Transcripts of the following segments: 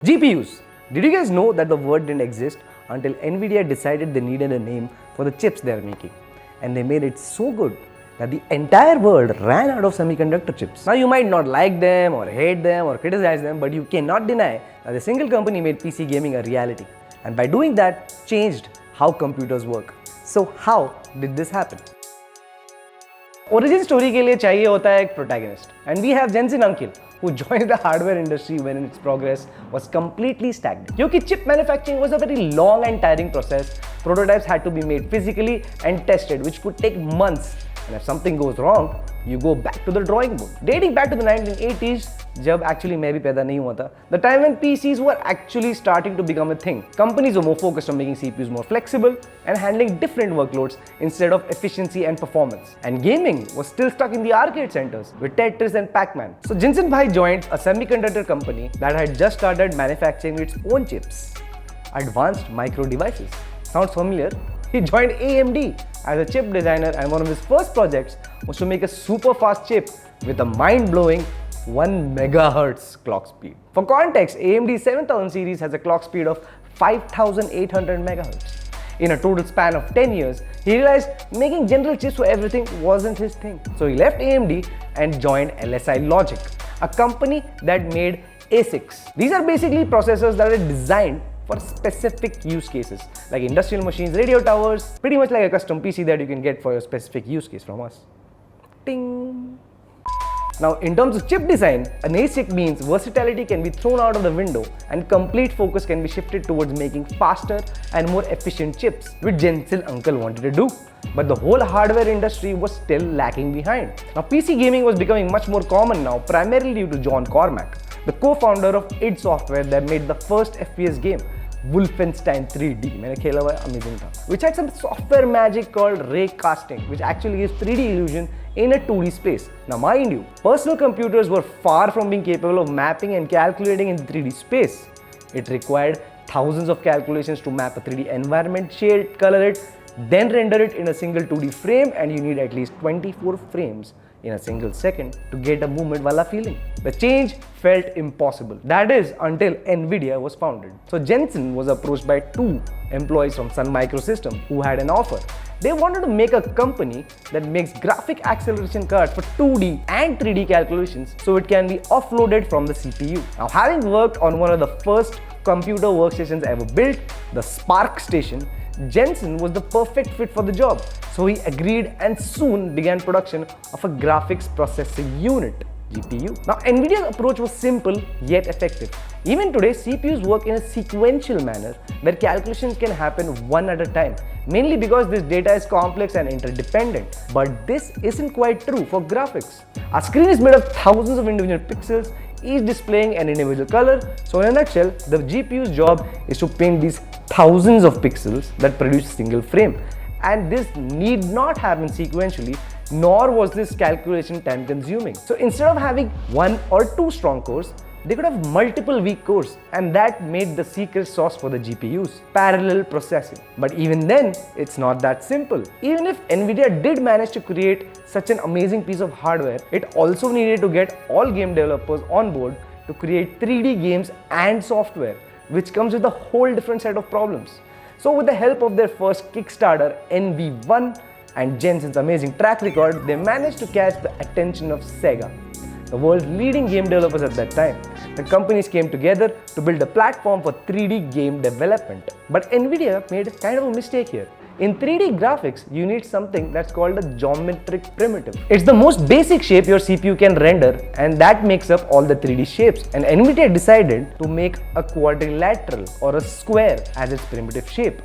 GPUs. Did you guys know that the word didn't exist until Nvidia decided they needed a name for the chips they are making? And they made it so good that the entire world ran out of semiconductor chips. Now you might not like them or hate them or criticize them, but you cannot deny that a single company made PC gaming a reality. And by doing that, changed how computers work. So how did this happen? Origin story के लिए चाहिए होता है एक protagonist. And we have Jensen Uncle, who joined the hardware industry when its progress was completely stagnant. Because chip manufacturing was a very long and tiring process, prototypes had to be made physically and tested, which could take months. And if something goes wrong, you go back to the drawing board. Dating back to the 1980s, जब actually मैं भी पैदा नहीं हुआ था, the time when PCs were actually starting to become a thing. Companies were more focused on making CPUs more flexible and handling different workloads instead of efficiency and performance. And gaming was still stuck in the arcade centers with Tetris and Pac-Man. So Jensen bhai joined a semiconductor company that had just started manufacturing its own chips, advanced micro devices. Sounds familiar? He joined AMD as a chip designer, and one of his first projects was to make a super fast chip with a mind-blowing 1 megahertz clock speed. For context, AMD 7000 series has a clock speed of 5800 megahertz. In a total span of 10 years, he realized making general chips for everything wasn't his thing. So he left AMD and joined LSI Logic, a company that made ASICS. These are basically processors that are designed for specific use cases, like industrial machines, radio towers, pretty much like a custom PC that you can get for your specific use case from us. Ting! Now, in terms of chip design, an ASIC means versatility can be thrown out of the window and complete focus can be shifted towards making faster and more efficient chips, which Jensen Uncle wanted to do. But the whole hardware industry was still lacking behind. Now, PC gaming was becoming much more common now, primarily due to John Cormack, the co-founder of id Software that made the first FPS game, Wolfenstein 3D, मैंने खेला हुआ है, amazing था, which had some software magic called ray casting, which actually gives 3D illusion in a 2D space. Now mind you, personal computers were far from being capable of mapping and calculating in 3D space. It required thousands of calculations to map a 3D environment, shade, color it, then render it in a single 2D frame, and you need at least 24 frames in a single second to get a movement wala feeling. The change felt impossible. That is until Nvidia was founded. So Jensen was approached by two employees from Sun Microsystems who had an offer. They wanted to make a company that makes graphic acceleration cards for 2D and 3D calculations so it can be offloaded from the CPU. Now, having worked on one of the first computer workstations ever built, the Spark Station, Jensen was the perfect fit for the job. So he agreed and soon began production of a graphics processing unit, GPU. Now, Nvidia's approach was simple yet effective. Even today, CPUs work in a sequential manner where calculations can happen one at a time, mainly because this data is complex and interdependent. But this isn't quite true for graphics. Our screen is made of thousands of individual pixels, each displaying an individual color. So in a nutshell, the GPU's job is to paint these thousands of pixels that produce a single frame. And this need not happen sequentially, nor was this calculation time consuming. So instead of having one or two strong cores, they could have multiple weak cores, and that made the secret sauce for the GPUs, parallel processing. But even then, it's not that simple. Even if Nvidia did manage to create such an amazing piece of hardware, it also needed to get all game developers on board to create 3D games and software, which comes with a whole different set of problems. So with the help of their first Kickstarter, NV1, and Jensen's amazing track record, they managed to catch the attention of SEGA, the world's leading game developers at that time. The companies came together to build a platform for 3D game development. But Nvidia made kind of a mistake here. In 3D graphics, you need something that's called a geometric primitive. It's the most basic shape your CPU can render, and that makes up all the 3D shapes. And Nvidia decided to make a quadrilateral or a square as its primitive shape.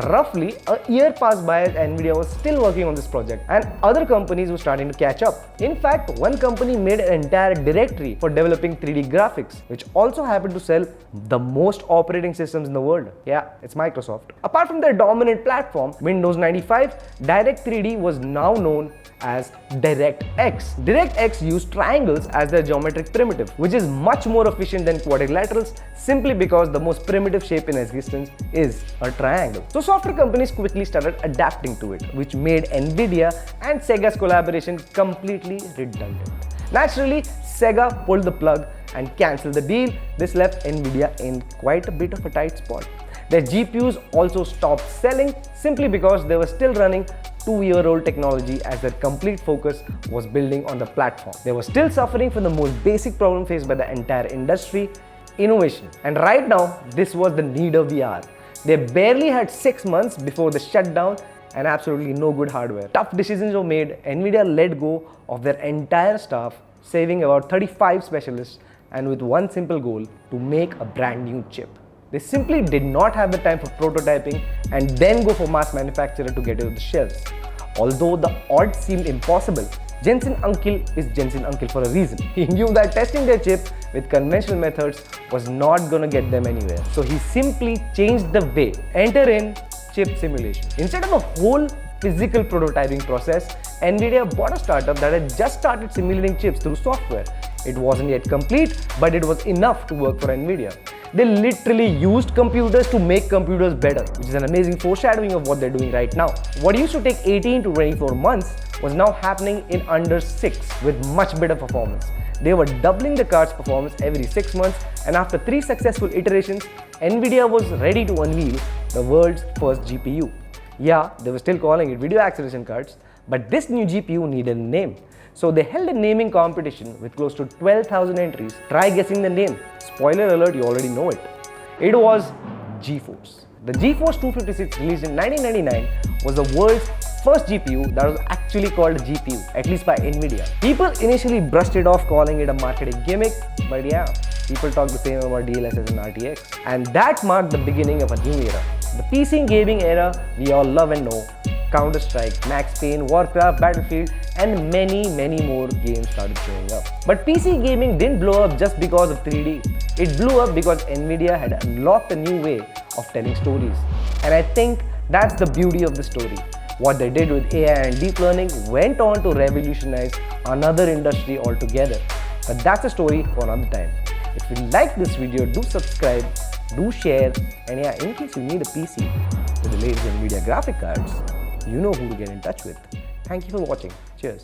Roughly a year passed by as Nvidia was still working on this project, and other companies were starting to catch up. In fact, one company made an entire directory for developing 3D graphics, which also happened to sell the most operating systems in the world. Yeah, it's Microsoft. Apart from their dominant platform, Windows 95, Direct3D was now known as DirectX. DirectX used triangles as their geometric primitive, which is much more efficient than quadrilaterals simply because the most primitive shape in existence is a triangle. So software companies quickly started adapting to it, which made Nvidia and Sega's collaboration completely redundant. Naturally, SEGA pulled the plug and cancelled the deal. This left Nvidia in quite a bit of a tight spot. Their GPUs also stopped selling simply because they were still running 2-year-old technology, as their complete focus was building on the platform. They were still suffering from the most basic problem faced by the entire industry: innovation. And right now, this was the need of the hour. They barely had 6 months before the shutdown and absolutely no good hardware. Tough decisions were made. Nvidia let go of their entire staff, saving about 35 specialists, and with one simple goal: to make a brand new chip. They simply did not have the time for prototyping and then go for mass manufacturer to get it to the shelves. Although the odds seemed impossible, Jensen Uncle is Jensen Uncle for a reason. He knew that testing their chip with conventional methods was not gonna get them anywhere. So he simply changed the way. Enter in chip simulation. Instead of a whole physical prototyping process, Nvidia bought a startup that had just started simulating chips through software. It wasn't yet complete, but it was enough to work for Nvidia. They literally used computers to make computers better, which is an amazing foreshadowing of what they're doing right now. What used to take 18 to 24 months was now happening in under 6 with much better performance. They were doubling the card's performance every 6 months, and after 3 successful iterations, Nvidia was ready to unveil the world's first GPU. Yeah, they were still calling it video acceleration cards, but this new GPU needed a name. So they held a naming competition with close to 12,000 entries. Try guessing the name. Spoiler alert, you already know it. It was Geforce. The Geforce 256, released in 1999, was the world's first GPU that was actually called a GPU, at least by Nvidia. People initially brushed it off, calling it a marketing gimmick, but yeah, people talk the same about DLSS and RTX. And that marked the beginning of a new era. The PC gaming era we all love and know. Counter-Strike, Max Payne, Warcraft, Battlefield, and many more games started showing up. But PC gaming didn't blow up just because of 3D. It blew up because Nvidia had unlocked a new way of telling stories. And I think that's the beauty of the story. What they did with AI and deep learning went on to revolutionize another industry altogether. But that's a story for another time. If you like this video, do subscribe, do share, and yeah, in case you need a PC with the latest Nvidia graphic cards, you know who to get in touch with. Thank you for watching. Cheers.